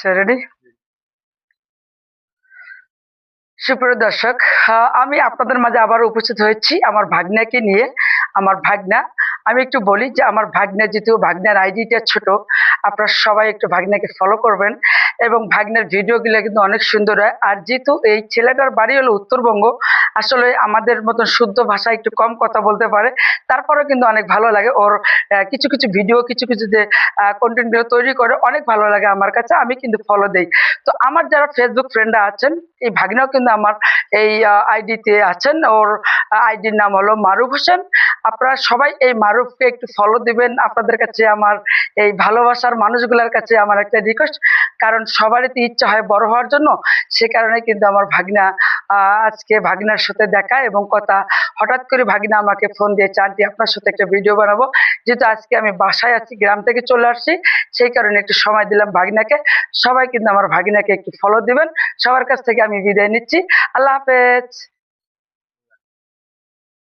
Ready. সুপ্রিয় দর্শক, আমি আপনাদের মাঝে আবার উপস্থিত হয়েছি আমার ভাগ্নাকে নিয়ে। আমার ভাগ্না, আমি একটু বলি যে আমার ভাগ্না, যেহেতু ভাগ্নার আইডিটা ছোট, আপনারা সবাই একটু ভাগ্নাকে ফলো করবেন এবং ভাগ্নার ভিডিওগুলো কিন্তু অনেক সুন্দর হয়। আর যেহেতু এই ছেলেটার বাড়ি হলো উত্তরবঙ্গ, আসলে আমাদের মতন শুদ্ধ ভাষা একটু কম কথা বলতে পারে, তারপরেও কিন্তু অনেক ভালো লাগে ওর কিছু কিছু ভিডিও, কিছু কিছু যে কন্টেন্টগুলো তৈরি করে, অনেক ভালো লাগে আমার কাছে। আমি কিন্তু ফলো দেই। তো আমার যারা ফেসবুক ফ্রেন্ডরা আছেন, এই ভাগ্নাও কিন্তু আমার এই আইডিতে আছেন। ওর আইডির নাম হলো মারুফ হোসেন। আপনারা সবাই এই মারুফকে একটু ফলো দিবেন। আপনাদের কাছে আমার এই ভালোবাসার মানুষগুলোর কাছে আমার একটা রিকোয়েস্ট, কারণ সবারই তো ইচ্ছা হয় বড় হওয়ার জন্য। সে কারণে কিন্তু আমার ভাগ্না আজকে ভাগ্নার সাথে দেখা এবং কথা, হঠাৎ করে ভাগ্না আমাকে ফোন দিয়েছে, আন্টি আপনার সাথে একটা ভিডিও বানাবো। যেহেতু আজকে আমি বাসায় আছি, গ্রাম থেকে চলে আসছি, সেই কারণে একটু সময় দিলাম ভাগ্নাকে। সবাই কিন্তু আমার ভাগ্নাকে একটু ফলো দিবেন। সবার কাছ থেকে আমি বিদায় নিচ্ছি। আল্লাহ হাফেজ।